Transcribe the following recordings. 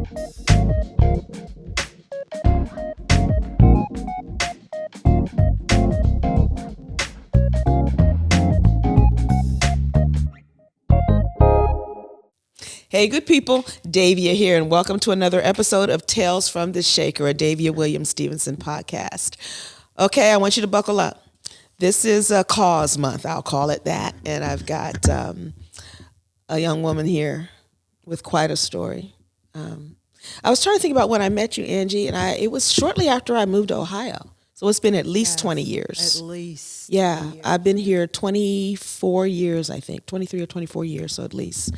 Hey, good people, Davia here, and welcome to another episode of Tales from the Shaker, a Davia Williams Stevenson podcast. Okay, I want you to buckle up. This is a cause month, I'll call it that, and I've got a young woman here with quite a story. I was trying to think about when I met you, Angie, and it was shortly after I moved to Ohio. So it's been at least 20 years. At least. Yeah, years. I've been here 24 years, I think, 23 or 24 years, so at least.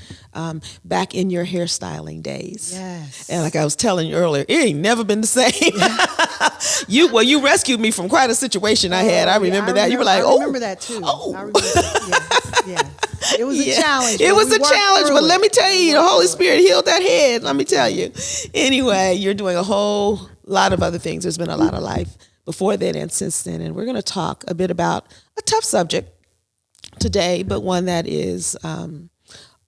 Back in your hairstyling days. Yes. And like I was telling you earlier, it ain't never been the same. You rescued me from quite a situation I had. I remember that. You were like, I remember that too. Oh. I remember, yes. It was a challenge. It was a challenge, but let me tell you, the Holy Spirit healed that head. Let me tell you. Anyway, you're doing a whole lot of other things. There's been a lot of life before then and since then. And we're going to talk a bit about a tough subject today, but one that is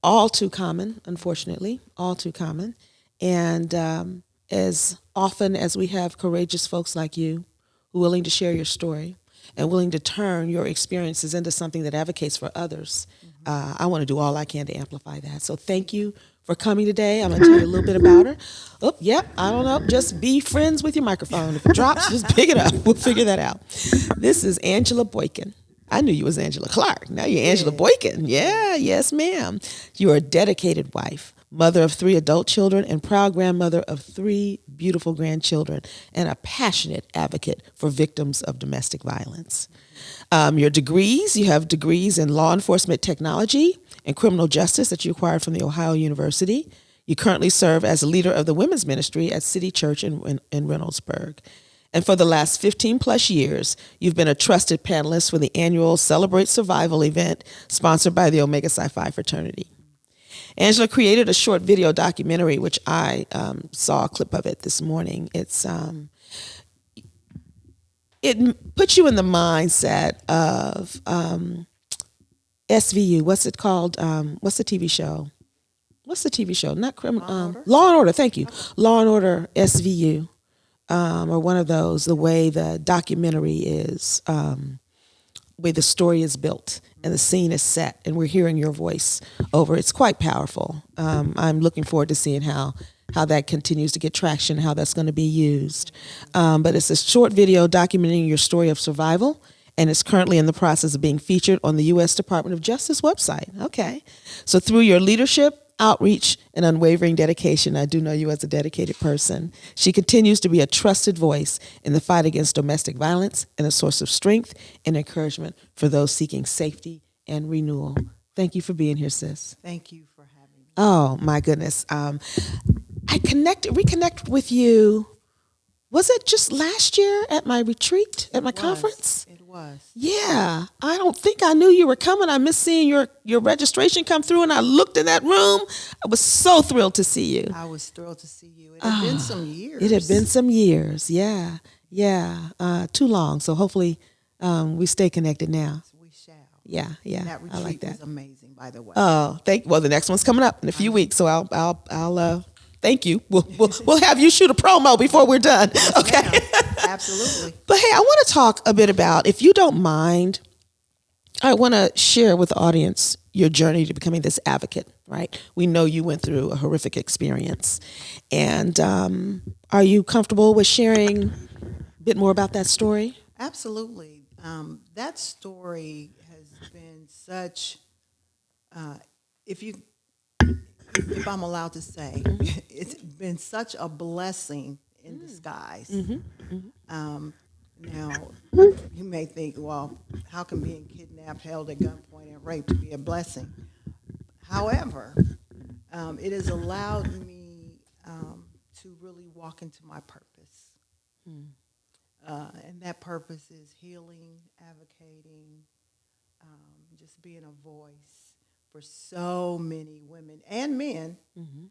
all too common, unfortunately, all too common. And as often as we have courageous folks like you who are willing to share your story and willing to turn your experiences into something that advocates for others, I want to do all I can to amplify that. So thank you for coming today. I'm going to tell you a little bit about her. Oh, yep, I don't know. Just be friends with your microphone. If it drops, just pick it up. We'll figure that out. This is Angela Boykin. I knew you was Angela Clark. Now you're Angela Boykin. Yeah, yes, ma'am. You're a dedicated wife, mother of 3 adult children, and proud grandmother of 3 beautiful grandchildren, and a passionate advocate for victims of domestic violence. Your degrees, you have degrees in law enforcement technology and criminal justice that you acquired from the Ohio University. You currently serve as a leader of the women's ministry at City Church in Reynoldsburg. And for the last 15 plus years, you've been a trusted panelist for the annual Celebrate Survival event sponsored by the Omega Psi Phi fraternity. Angela created a short video documentary, which I saw a clip of it this morning. It puts you in the mindset of SVU. What's it called? What's the TV show? Not criminal. Law and Order. Thank you. Law and Order SVU, or one of those. The way the documentary is, the way the story is built and the scene is set, and we're hearing your voice over. It's quite powerful. I'm looking forward to seeing how that continues to get traction, how that's going to be used. But it's a short video documenting your story of survival, and it's currently in the process of being featured on the U.S. Department of Justice website. Okay. So through your leadership, outreach, and unwavering dedication, I do know you as a dedicated person, she continues to be a trusted voice in the fight against domestic violence and a source of strength and encouragement for those seeking safety and renewal. Thank you for being here, sis. Thank you for having me. Oh, my goodness. I reconnected with you. Was it just last year at my retreat, at my conference? It was. Yeah. I don't think I knew you were coming. I missed seeing your registration come through, and I looked in that room. I was so thrilled to see you. I was thrilled to see you. It had been some years. It had been some years. Yeah. Too long. So hopefully we stay connected now. We shall. Yeah. And that retreat I like that. was amazing, by the way. Oh, well, the next one's coming up in a few weeks, so I'll thank you. We'll have you shoot a promo before we're done. Okay. Absolutely. But hey, I want to talk a bit about, if you don't mind, I want to share with the audience your journey to becoming this advocate, right? We know you went through a horrific experience. And are you comfortable with sharing a bit more about that story? Absolutely. That story has been such, if I'm allowed to say, it's been such a blessing in disguise. Now, you may think, well, how can being kidnapped, held at gunpoint, and raped be a blessing? However, it has allowed me to really walk into my purpose. And that purpose is healing, advocating, just being a voice for so many women and men who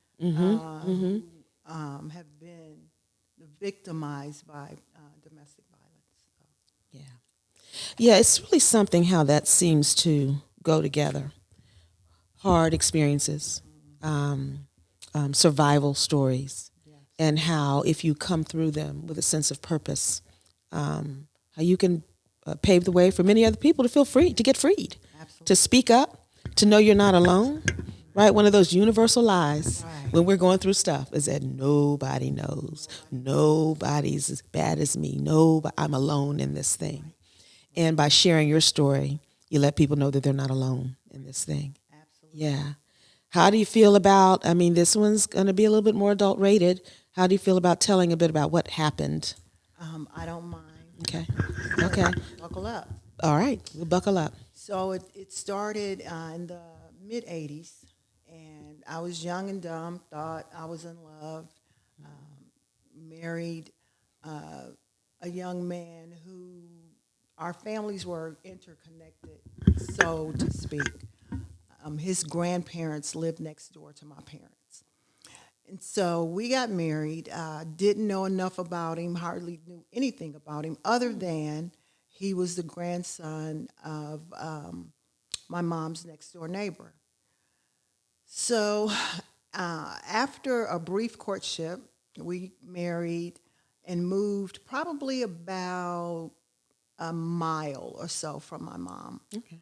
have been victimized by domestic violence. Yeah, it's really something how that seems to go together. Hard experiences, survival stories, and how if you come through them with a sense of purpose, how you can pave the way for many other people to feel free, to get freed, Absolutely. to speak up, to know you're not alone, right? One of those universal lies Right. when we're going through stuff is that nobody knows. Nobody's as bad as me. I'm alone in this thing. And by sharing your story, you let people know that they're not alone in this thing. Absolutely. Yeah. How do you feel about, I mean, this one's going to be a little bit more adult rated. How do you feel about telling a bit about what happened? I don't mind. Okay. Okay. Buckle up. All right. We'll buckle up. So it started in the mid 80s, and I was young and dumb, thought I was in love, married a young man who our families were interconnected, so to speak. His grandparents lived next door to my parents. And so we got married, didn't know enough about him, hardly knew anything about him, other than he was the grandson of my mom's next door neighbor. So after a brief courtship, we married and moved probably about a mile or so from my mom. Okay.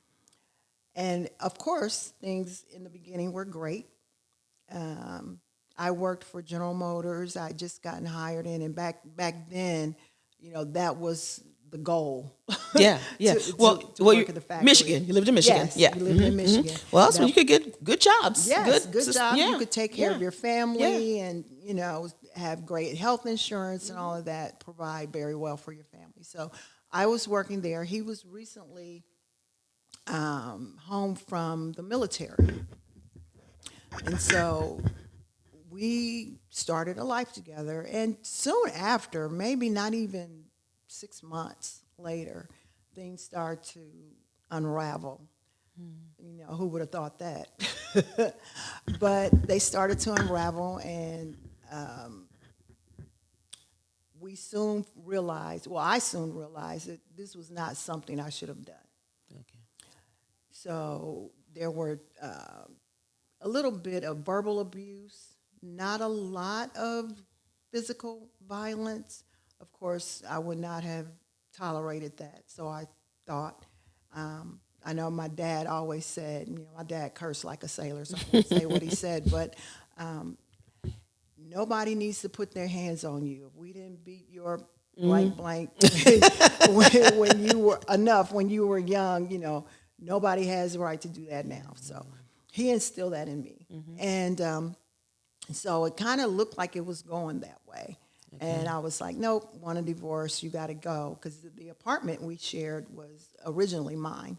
And of course, things in the beginning were great. I worked for General Motors. I just gotten hired in, and back then, that was the goal. Yeah, yeah. to work at the factory. Michigan. You lived in Michigan. Yes, Yeah. you lived in Michigan. Well, so you could get good jobs. Yes, good job. Yeah. You could take care of your family and, have great health insurance and all of that, provide very well for your family. So I was working there. He was recently home from the military. And so we started a life together. And soon after, maybe not even 6 months later, things start to unravel. Who would have thought that? But they started to unravel, and I soon realized that this was not something I should have done. Okay. So there were a little bit of verbal abuse, not a lot of physical violence. Of course, I would not have tolerated that. So I thought, I know my dad always said, my dad cursed like a sailor, so I won't say what he said, but nobody needs to put their hands on you. If we didn't beat your blank when you were young, nobody has the right to do that now. So he instilled that in me. And so it kind of looked like it was going that way. Okay. And I was like, nope, want a divorce, you got to go. Because the apartment we shared was originally mine.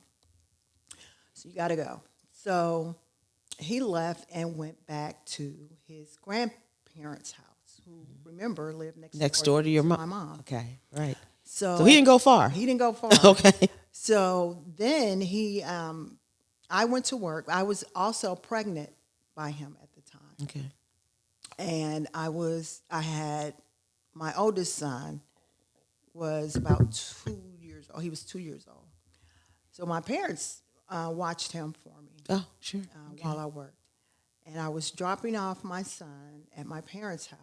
So you got to go. So he left and went back to his grandparents' house, who, remember, lived next door to your my mom. Okay, right. So he didn't go far. He didn't go far. Okay. So then I went to work. I was also pregnant by him at the time. Okay. And I had, my oldest son was about 2 years old. He was 2 years old. So my parents watched him for me. Oh, sure. While I worked. And I was dropping off my son at my parents' house,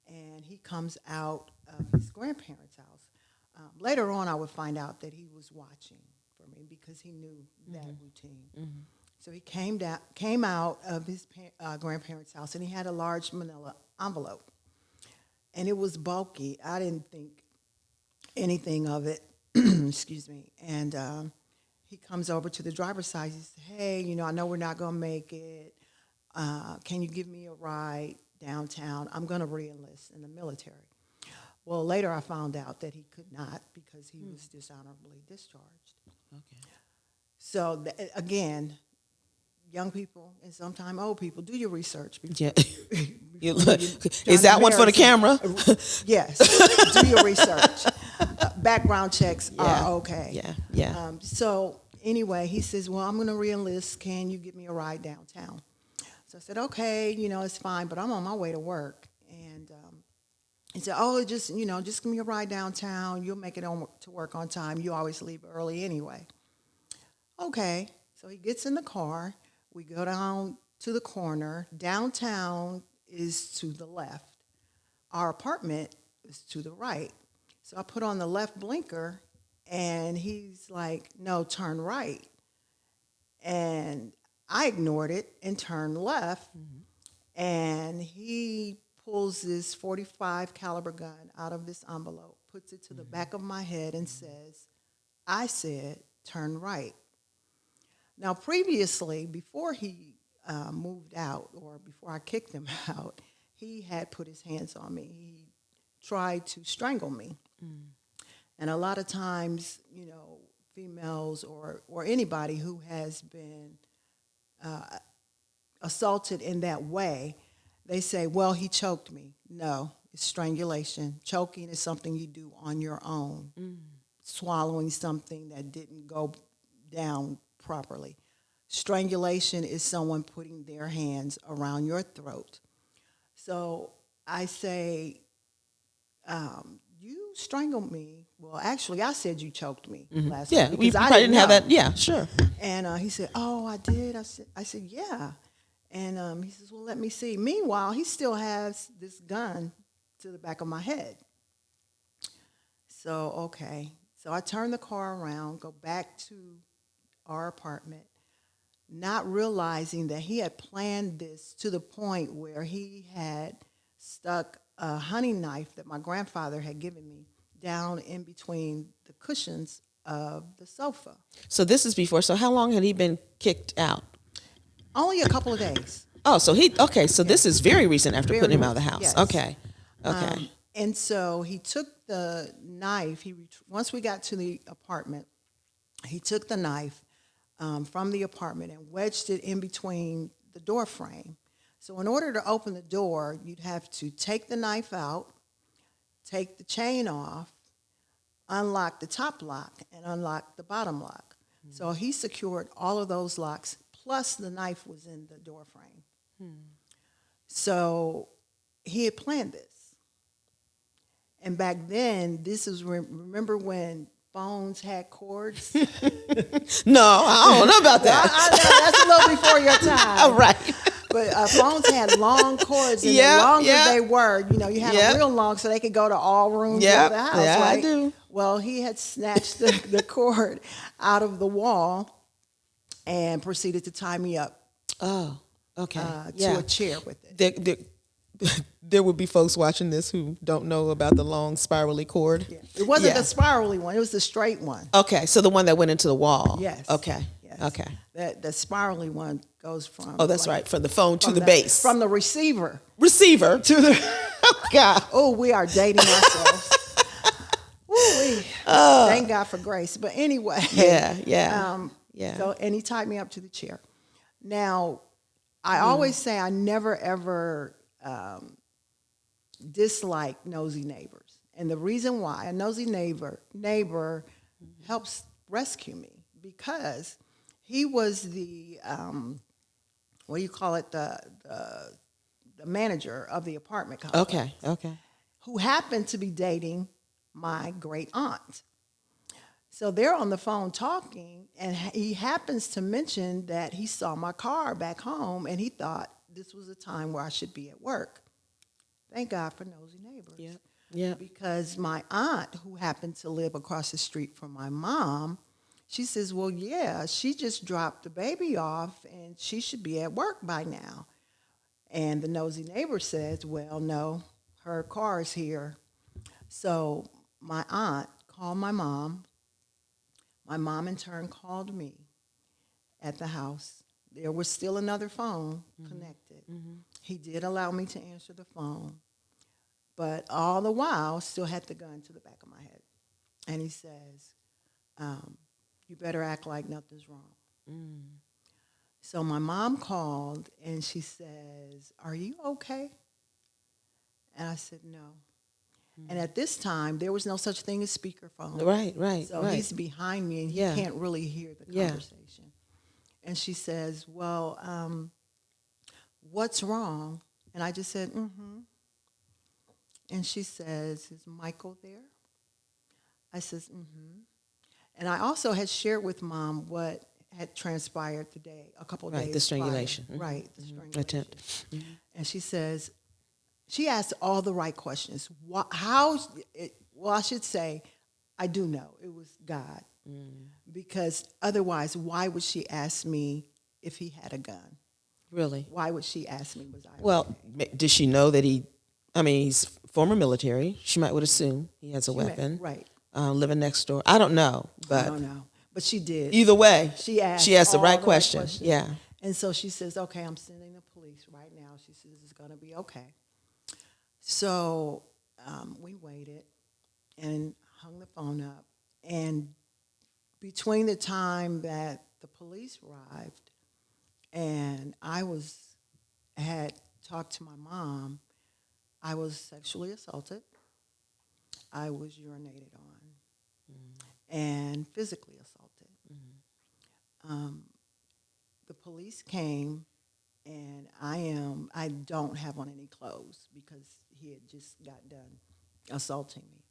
and he comes out of his grandparents' house. Later on, I would find out that he was watching for me because he knew that routine. Mm-hmm. So he came out of his grandparents' house, and he had a large manila envelope. And it was bulky. I didn't think anything of it. Excuse me. And he comes over to the driver's side. He says, hey, I know we're not going to make it. Can you give me a ride downtown? I'm going to re-enlist in the military. Well, later I found out that he could not because he was dishonorably discharged. Okay. So, again, young people and sometimes old people, do your research. Yeah. Is that one for the camera? Yes. Do your research. Background checks are okay. Yeah, yeah. So anyway, he says, well, I'm going to re-enlist. Can you give me a ride downtown? So I said, okay, it's fine, but I'm on my way to work. And he said, oh, just give me a ride downtown. You'll make it on to work on time. You always leave early anyway. Okay. So he gets in the car. We go down to the corner. Downtown is to the left. our apartment is to the right. So I put on the left blinker, and he's like, no, turn right. And I ignored it and turned left. And he pulls this 45 caliber gun out of this envelope, puts it to the back of my head, and says, I said, turn right. Now, previously, before he moved out, or before I kicked him out, he had put his hands on me. He tried to strangle me. And a lot of times, females or anybody who has been assaulted in that way, they say, well, he choked me. No, it's strangulation. Choking is something you do on your own. Swallowing something that didn't go down properly. Strangulation is someone putting their hands around your throat. So I say, you strangled me. Well, actually, I said you choked me last night. Yeah, we probably didn't have that. Yeah, sure. And he said, oh, I did? I said, yeah. And he says, well, let me see. Meanwhile, he still has this gun to the back of my head. So, okay. So I turn the car around, go back to our apartment, not realizing that he had planned this to the point where he had stuck a hunting knife that my grandfather had given me down in between the cushions of the sofa. So this is before. So how long had he been kicked out? Only a couple of days. Oh, so this is very recent after putting him out of the house. Yes. Okay. And so he took the knife. Once we got to the apartment, he took the knife from the apartment and wedged it in between the door frame. So in order to open the door, you'd have to take the knife out, take the chain off, unlock the top lock, and unlock the bottom lock. So he secured all of those locks, plus the knife was in the door frame. So he had planned this. And back then, this is, remember when phones had cords? No, I don't know about that. I know, that's a little before your time. All right. But phones had long cords, and the longer they were, you had them real long so they could go to all rooms of the house, yeah, right? I do. Well, he had snatched the cord out of the wall and proceeded to tie me up. Oh, okay. To a chair with it. There would be folks watching this who don't know about the long spirally cord. Yeah. It wasn't the spirally one. It was the straight one. Okay, so the one that went into the wall. Yes. Okay. Yes. Okay. The spirally one goes from... Oh, that's right. From the phone to the base. From the receiver. Receiver. To the... Oh, God. Oh, we are dating ourselves. Thank God for grace. But anyway. Yeah. So, and he tied me up to the chair. Now, I always say I never, ever... dislike nosy neighbors. And the reason why a nosy neighbor helps rescue me, because he was the the manager of the apartment complex. Okay. Who happened to be dating my great aunt. So they're on the phone talking, and he happens to mention that he saw my car back home, and he thought this was a time where I should be at work. Thank God for nosy neighbors. Yeah. Because my aunt, who happened to live across the street from my mom, she says, well, yeah, she just dropped the baby off, and she should be at work by now. And the nosy neighbor says, well, no, her car is here. So my aunt called my mom. My mom, in turn, called me at the house. There was still another phone connected. He did allow me to answer the phone, but all the while still had the gun to the back of my head. And he says, you better act like nothing's wrong. So my mom called, and she says, are you okay? And I said, no. And at this time, there was no such thing as speakerphone. Right. So he's behind me, and he can't really hear the conversation. And she says, well, what's wrong? And I just said, And she says, is Michael there? I says, And I also had shared with Mom what had transpired today, a couple of days the strangulation. prior. Right, the strangulation. Attempt. And she says, she asked all the right questions. Well, I should say, I do know it was God. Because otherwise, why would she ask me if he had a gun? Really? Why would she ask me, was I Well, okay? did she know that he's former military. She would assume he has a weapon. Right. Living next door. I don't know, I but don't know. But she did. either way, She asked the all right question. Yeah. And so she says, okay, I'm sending the police right now. She says, it's going to be okay. So we waited and hung the phone up. And between the time that the police arrived and had talked to my mom, I was sexually assaulted. I was urinated on and physically assaulted. The police came, and I don't have on any clothes because he had just got done assaulting me.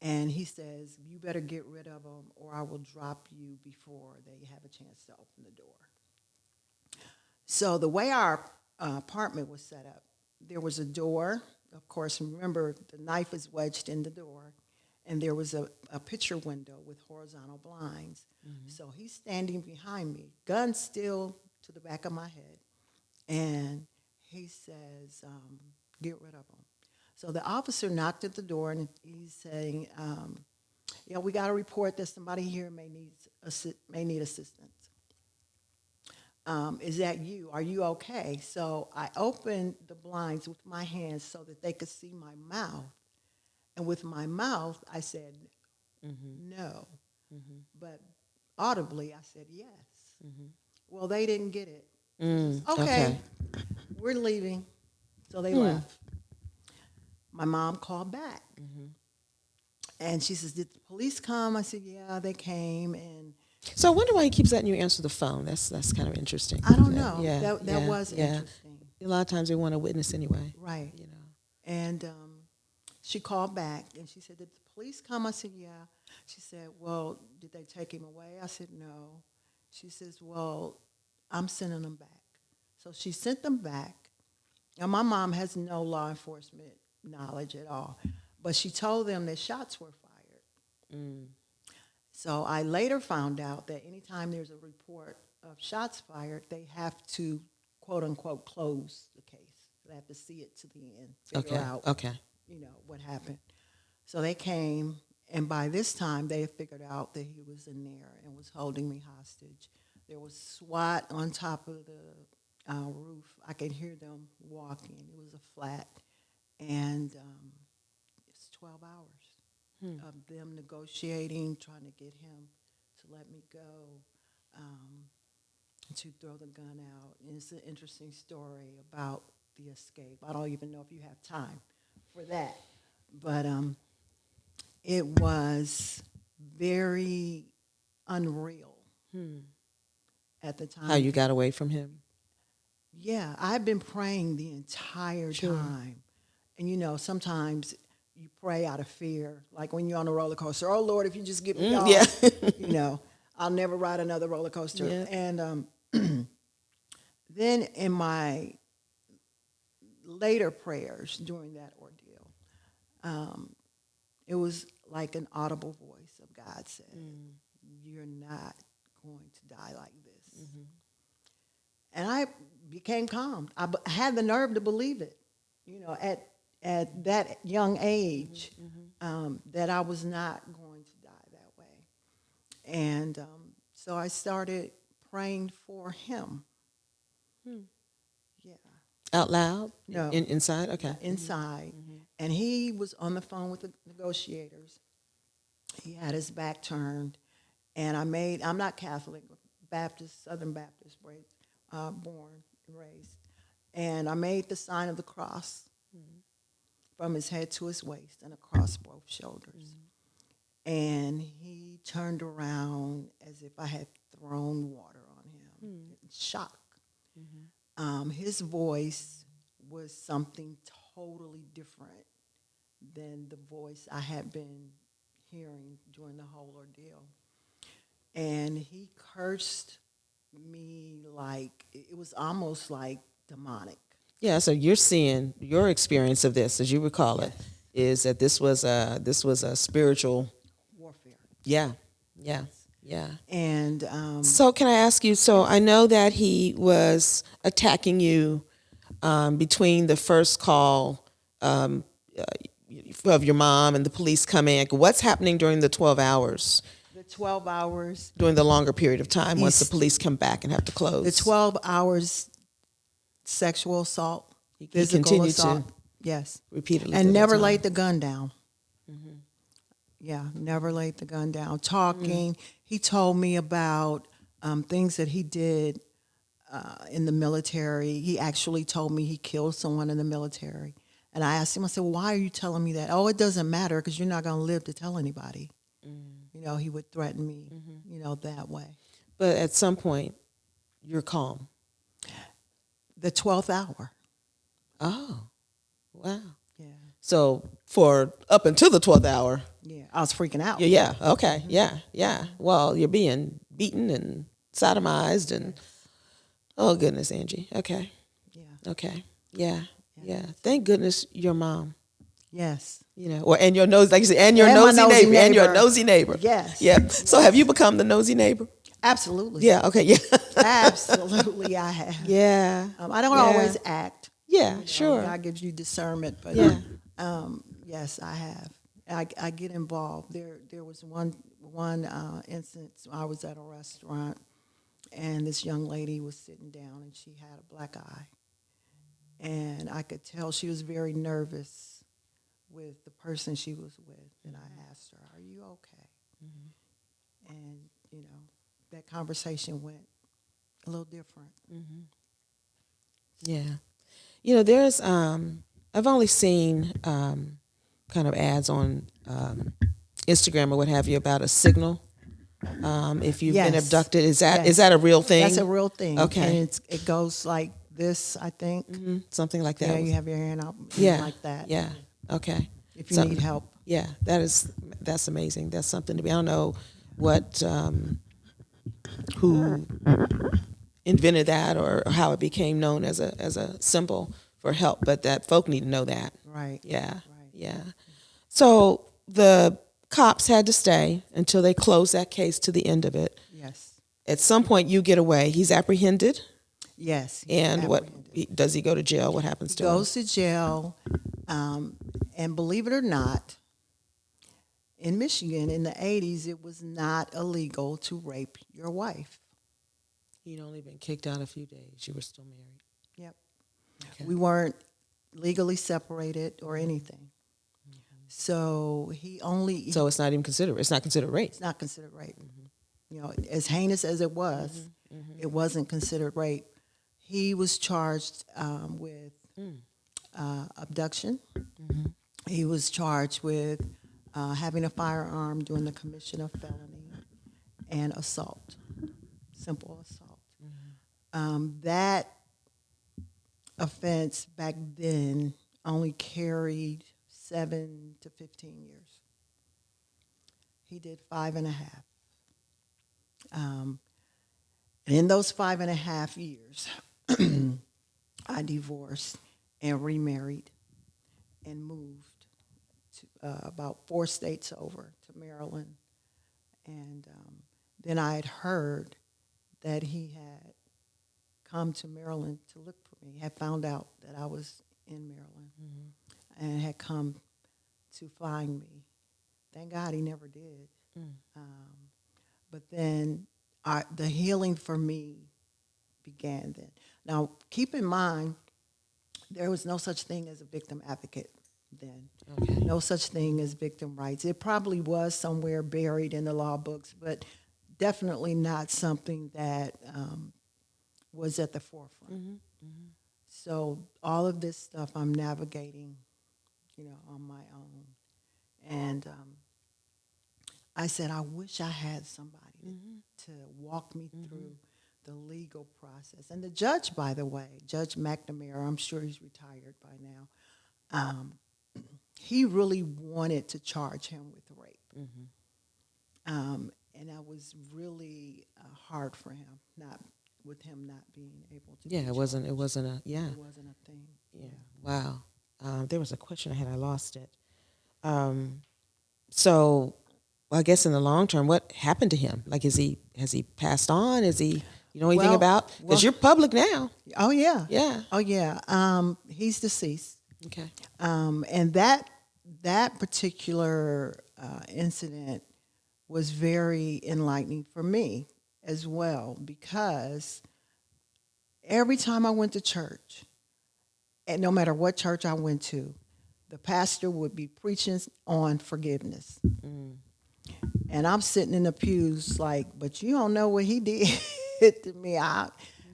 And he says, you better get rid of them or I will drop you before they have a chance to open the door. So the way our apartment was set up, there was a door. Of course, remember, the knife is wedged in the door. And there was a picture window with horizontal blinds. So he's standing behind me, gun still to the back of my head. And he says, get rid of him. So the officer knocked at the door, and he's saying, yeah, we got a report that somebody here may need assistance. Is that you? Are you okay? So I opened the blinds with my hands so that they could see my mouth. And with my mouth, I said, no. But audibly, I said, yes. Well, they didn't get it. Okay, we're leaving. So they left. My mom called back. And she says, did the police come? I said, yeah, they came. And so I wonder why he keeps letting you answer the phone. That's kind of interesting. I don't know. Yeah, That was interesting. A lot of times they want a witness anyway. Right. And she called back, and she said, did the police come? I said, yeah. She said, well, did they take him away? I said, no. She says, well, I'm sending them back. So she sent them back. Now, my mom has no law enforcement knowledge at all, but she told them that shots were fired. So I later found out that anytime there's a report of shots fired, they have to, quote unquote, close the case. They have to see it to the end, figure out, what happened. So they came, and by this time they had figured out that he was in there and was holding me hostage. There was SWAT on top of the roof. I could hear them walking. It was a flat, and it's 12 hours of them negotiating, trying to get him to let me go, to throw the gun out. And it's an interesting story about the escape. I don't even know if you have time for that, but it was very unreal at the time. How you got away from him? Yeah, I've been praying the entire time. And, sometimes you pray out of fear. Like when you're on a roller coaster, oh, Lord, if you just get me off, I'll never ride another roller coaster. Yeah. And then in my later prayers during that ordeal, it was like an audible voice of God said, you're not going to die like this. And I became calm. I had the nerve to believe it, at that young age, that I was not going to die that way. And so I started praying for him. Yeah. Out loud? No. Inside? Okay. Inside. And he was on the phone with the negotiators. He had his back turned. And I'm not Catholic, Baptist, Southern Baptist, born and raised. And I made the sign of the cross from his head to his waist and across both shoulders. And he turned around as if I had thrown water on him in shock. His voice was something totally different than the voice I had been hearing during the whole ordeal. And he cursed me like, it was almost like demonic. Yeah, so you're seeing your experience of this, as you recall it, is that this was a spiritual warfare. yeah, yeah, yeah. And So can I ask you? So I know that he was attacking you between the first call um, of your mom and the police coming. What's happening during the 12 hours? the 12 hours, During the longer period of time, once the He's- police come back and have to close, the 12 hours sexual assault, he physical continued assault. to Yes. repeatedly And through that never time. laid the gun down. Yeah, never laid the gun down. Talking, he told me about things that he did in the military. He actually told me he killed someone in the military. And I asked him, I said, well, why are you telling me that? Oh, it doesn't matter because you're not going to live to tell anybody. You know, he would threaten me, you know, that way. But at some point, you're calm. The 12th hour. Oh, wow. Yeah. So for up until the 12th hour, Yeah. I was freaking out. yeah, okay, yeah. Well, you're being beaten and sodomized and, oh goodness, Angie. Okay, Yeah. okay, yeah. Thank goodness your mom, Yes. you know, or and your nose, like you said, and your And my nosy nosy neighbor, and your neighbor. nosy neighbor. Yes. Yeah. So have you become the nosy neighbor? Absolutely. Yeah. Okay. Yeah. Absolutely, I have. Yeah. I don't Yeah. always act. Yeah. Sure. God gives you discernment, but Yeah. yes, I have. I get involved. There was one instance. I was at a restaurant, and this young lady was sitting down, and she had a black eye, and I could tell she was very nervous with the person she was with. And I asked her, "Are you okay?" And you know, that conversation went a little different. Yeah. You know, there's I've only seen kind of ads on Instagram or what have you about a signal. If you've been Yes. abducted, is that Yes. a real thing? That's a real thing. Okay. And it goes like this, I think. Something like that. Yeah, you have your hand out yeah, like that. Yeah. Okay. If you So- need help. Yeah, that's amazing. That's something to be. I don't know what who invented that or how it became known as a symbol for help, but that folk need to know that. Right. Yeah. Right. Yeah. So the cops had to stay until they closed that case to the end of it. Yes. At some point, you get away. He's apprehended. Yes. he's And apprehended. does he go to jail? What happens to him? Goes to jail. And believe it or not, in Michigan in the 80s, it was not illegal to rape your wife. He'd only been kicked out a few days. You were still married. Yep. Okay. We weren't legally separated or anything. So So it's not even considered. It's not considered rape. it's not considered rape. You know, as heinous as it was, it wasn't considered rape. He was charged with abduction. He was charged with having a firearm during the commission of felony and assault, simple assault. That offense back then only carried 7 to 15 years. He did 5.5. And in those 5.5 years, I divorced and remarried and moved to about 4 states over to Maryland. And then I had heard that he had come to Maryland to look for me, had found out that I was in Maryland and had come to find me. Thank God he never did. But then the healing for me began then. Now, keep in mind, there was no such thing as a victim advocate then. Okay. No such thing as victim rights. It probably was somewhere buried in the law books, but definitely not something that was at the forefront. So all of this stuff I'm navigating, you know, on my own. And I said, I wish I had somebody to walk me through the legal process. And the judge, by the way, Judge McNamara, I'm sure he's retired by now, he really wanted to charge him with rape. And that was really hard for him. with him not being able to. Yeah, it wasn't a It wasn't a thing. yeah. Wow. There was a question I had. I lost it. So, well, I guess in the long term, what happened to him? Like, has he passed on? Is he, you know anything about? Because you're public now. Oh yeah. Yeah. Oh yeah. He's deceased. Okay. And that particular incident was very enlightening for me as well, because every time I went to church, and no matter what church I went to, the pastor would be preaching on forgiveness. And I'm sitting in the pews like, but you don't know what he did to me.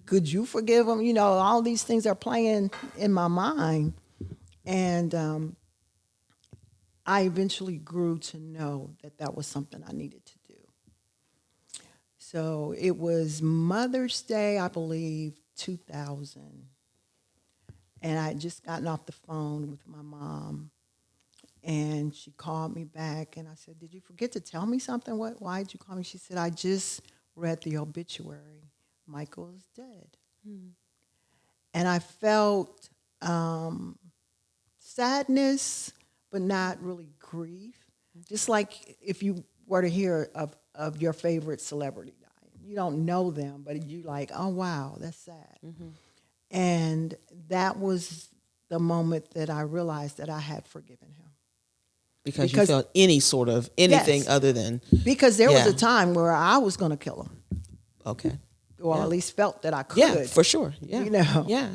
Could you forgive him? You know, all these things are playing in my mind. And I eventually grew to know that was something I needed to do. So it was Mother's Day, I believe, 2000. And I had just gotten off the phone with my mom. And she called me back, and I said, did you forget to tell me something? Why did you call me? She said, I just read the obituary. Michael is dead. And I felt sadness, but not really grief. Just like if you were to hear of your favorite celebrity dying. You don't know them, but you like, oh, wow, that's sad. And that was the moment that I realized that I had forgiven him. Because you felt anything yes, other than. Because there was a time where I was going to kill him. Okay. Or at least felt that I could. Yeah, for sure. Yeah. You know. Yeah.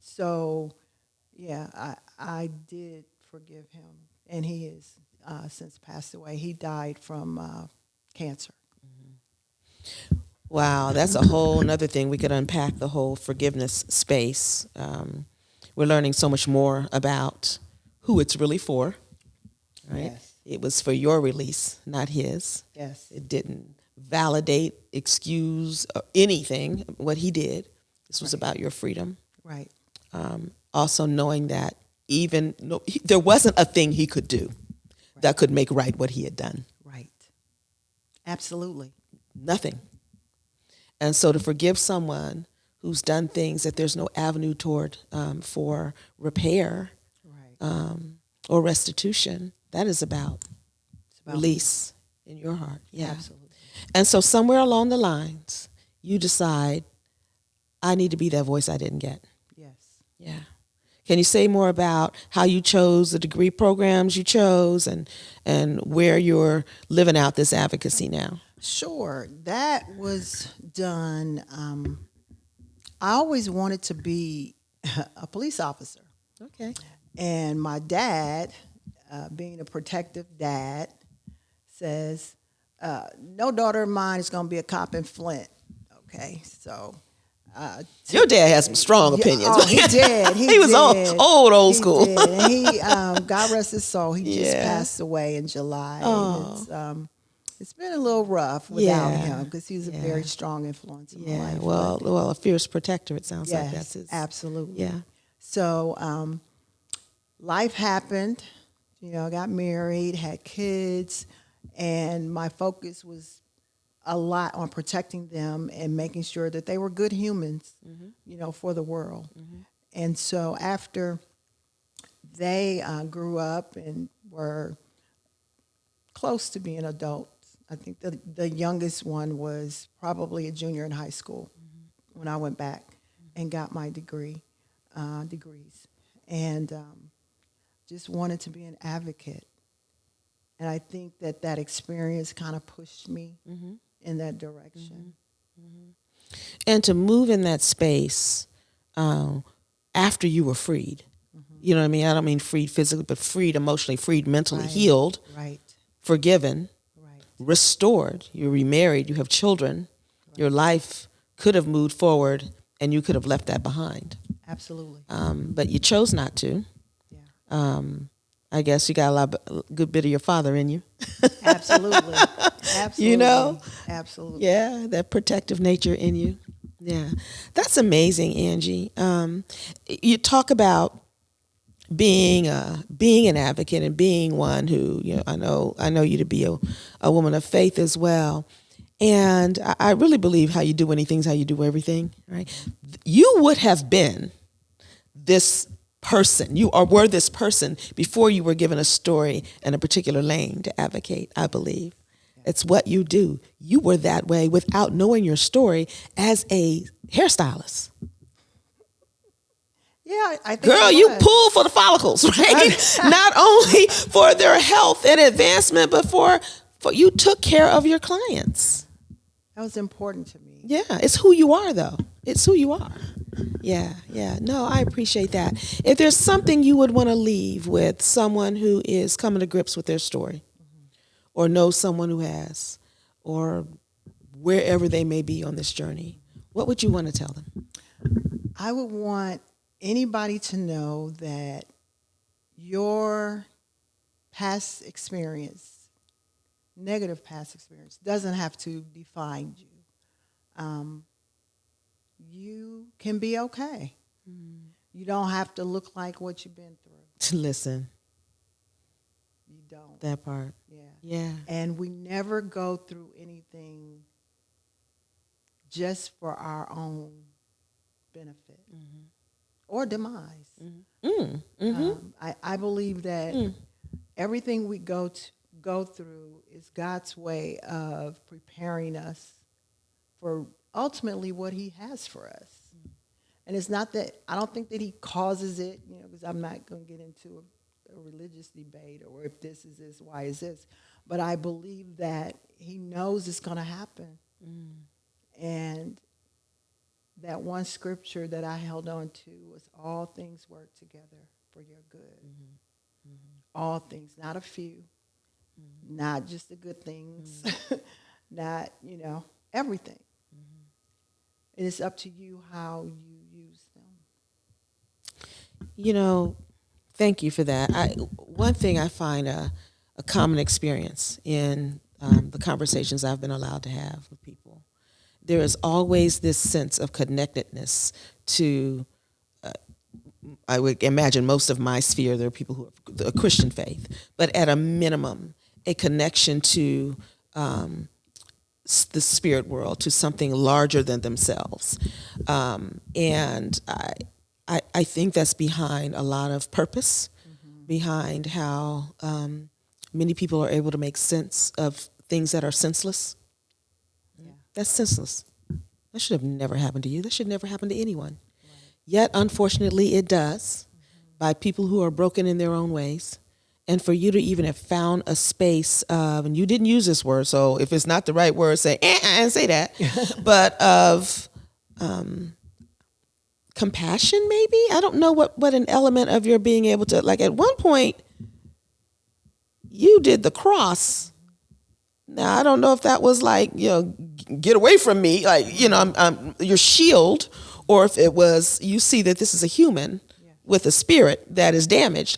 So, yeah, I did forgive him. And he has since passed away. He died from cancer. Wow, that's a whole nother thing. We could unpack the whole forgiveness space. We're learning so much more about who it's really for. Right? Yes. It was for your release, not his. Yes. It didn't validate, excuse, or anything, what he did. This was about your freedom. Right. Also knowing that there wasn't a thing he could do that could make right what he had done. Right. Absolutely. Nothing. And so to forgive someone who's done things that there's no avenue toward for repair or restitution, that is about release in your heart. Yeah. Absolutely. And so somewhere along the lines, you decide, I need to be that voice I didn't get. Yes. Yeah. Can you say more about how you chose the degree programs you chose and where you're living out this advocacy now? Sure. That was done. I always wanted to be a police officer. Okay. And my dad, being a protective dad, says, no daughter of mine is going to be a cop in Flint. Okay, so. Your dad has some strong opinions. Oh, he did. He was old school. Did. And he, God rest his soul, he just passed away in July. Oh. It's been a little rough without him because he was a very strong influence in my life. Well, a fierce protector, it sounds like that's his. Absolutely. Yeah. So life happened, got married, had kids, and my focus was a lot on protecting them and making sure that they were good humans, for the world. And so after they grew up and were close to being adults, I think the youngest one was probably a junior in high school when I went back and got my degrees. And just wanted to be an advocate. And I think that experience kind of pushed me in that direction. And to move in that space after you were freed. You know what I mean? I don't mean freed physically, but freed emotionally, freed mentally, healed, forgiven, restored. You're remarried, you have children. Your life could have moved forward and you could have left that behind. Absolutely. But you chose not to. Yeah. I guess you got a good bit of your father in you. Absolutely. Absolutely. Absolutely. Yeah, that protective nature in you. Yeah. That's amazing, Angie. You talk about being an advocate and being one who, I know you to be a woman of faith as well. And I really believe how you do anything's how you do everything, right? You would have been this person, you or were this person before you were given a story and a particular lane to advocate, I believe. It's what you do. You were that way without knowing your story as a hairstylist. Yeah, I think Girl, you pull for the follicles, right? Not only for their health and advancement, but for you took care of your clients. That was important to me. Yeah, it's who you are, though. It's who you are. Yeah. No, I appreciate that. If there's something you would want to leave with someone who is coming to grips with their story, or knows someone who has, or wherever they may be on this journey, what would you want to tell them? I would want anybody to know that your past experience, negative past experience, doesn't have to define you. You can be okay. You don't have to look like what you've been through. Listen. You don't. That part. Yeah. And we never go through anything just for our own benefit or demise. I believe that everything we go through is God's way of preparing us for ultimately what he has for us. And it's not that, I don't think that he causes it, because I'm not going to get into a religious debate or if this is this, why is this. But I believe that he knows it's going to happen. And that one scripture that I held on to was all things work together for your good. All things, not a few, not just the good things, not, everything. And it's up to you how you use them. Thank you for that. One thing I find a common experience in the conversations I've been allowed to have with people, there is always this sense of connectedness to, I would imagine most of my sphere, there are people who are a Christian faith, but at a minimum, a connection to the spirit world, to something larger than themselves. And I think that's behind a lot of purpose, behind how many people are able to make sense of things that are senseless. That's senseless. That should have never happened to you. That should never happen to anyone. Yet, unfortunately, it does by people who are broken in their own ways. And for you to even have found a space of, and you didn't use this word, so if it's not the right word, say, and say that, but of compassion, maybe? I don't know what an element of your being able to, like at one point, you did the cross. Now, I don't know if that was like, get away from me, like, I'm your shield, or if it was, you see that this is a human with a spirit that is damaged.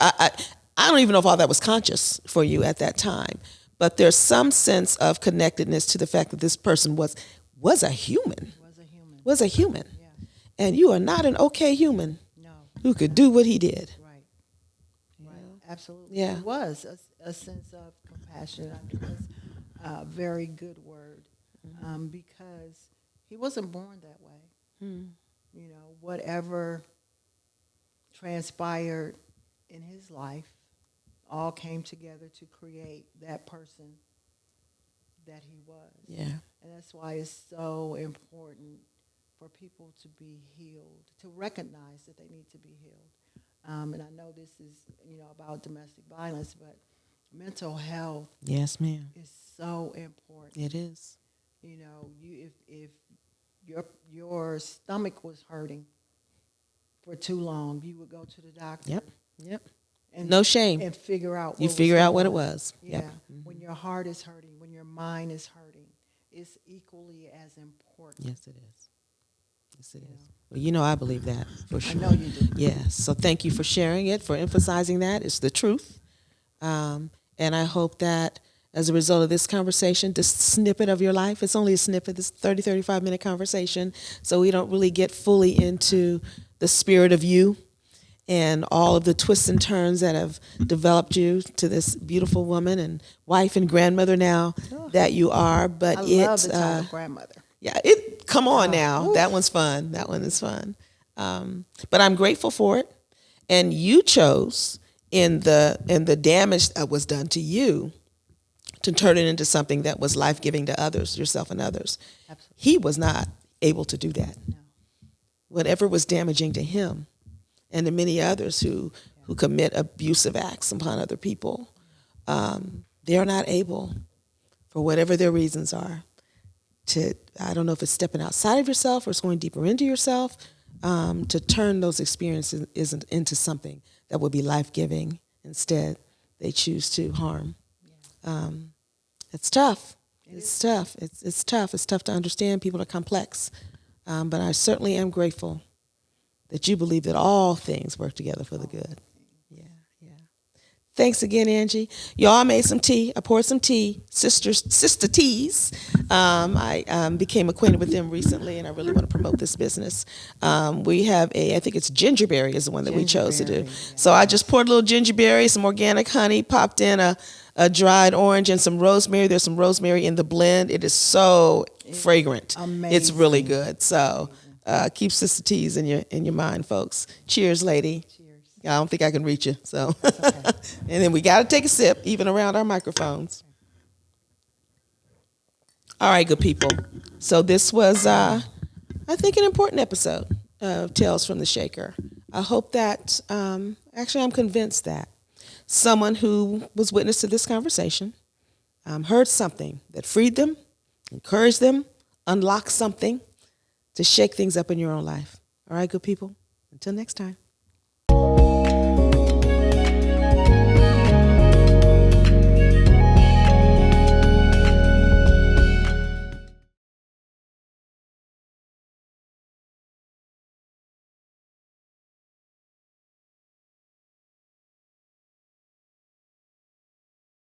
I don't even know if all that was conscious for you at that time, but there's some sense of connectedness to the fact that this person was a human. Was a human. Yeah. And you are not an okay human who could do what he did. Right. Absolutely. Yeah. It was a sense of compassion. I think that's a very good word because he wasn't born that way. Whatever transpired in his life all came together to create that person that he was. Yeah. And that's why it's so important for people to be healed, to recognize that they need to be healed. And I know this is, about domestic violence, but mental health Yes, ma'am. is so important. It is. If your stomach was hurting for too long, you would go to the doctor. Yep. And, no shame. And figure out what it was. Yeah. Yep. When your heart is hurting, when your mind is hurting, it's equally as important. Yes, it is. Well, I believe that for sure. I know you do. Yes. So thank you for sharing it, for emphasizing that. It's the truth. And I hope that as a result of this conversation, this snippet of your life, it's only a snippet, this 30, 35-minute conversation, so we don't really get fully into the spirit of you and all of the twists and turns that have developed you to this beautiful woman and wife and grandmother now that you are. But I love the title grandmother. Yeah, come on now. Oof. That one's fun. That one is fun. But I'm grateful for it. And you chose in the damage that was done to you to turn it into something that was life-giving to others, yourself and others. Absolutely. He was not able to do that. No. Whatever was damaging to him and to many others who commit abusive acts upon other people, they're not able, for whatever their reasons are, to, I don't know if it's stepping outside of yourself or it's going deeper into yourself, to turn those experiences into something that would be life-giving. Instead, they choose to harm. It's tough. It's tough. It's tough. It's tough to understand. People are complex. But I certainly am grateful that you believe that all things work together for the good. Yeah. Thanks again, Angie. Y'all, I made some tea. I poured some tea, Sister Teas. I became acquainted with them recently, and I really want to promote this business. We have I think it's gingerberry is the one that we chose to do. Yeah. So I just poured a little gingerberry, some organic honey, popped in a dried orange and some rosemary. There's some rosemary in the blend. It is so fragrant. Amazing. It's really good. So keep Sister Teas in your mind, folks. Cheers, lady. Cheers. I don't think I can reach you. So, okay. And then we got to take a sip, even around our microphones. All right, good people. So this was, I think, an important episode of Tales from the Shaker. I hope that, actually, I'm convinced that someone who was witness to this conversation heard something that freed them, encouraged them, unlocked something to shake things up in your own life. All right, good people. Until next time.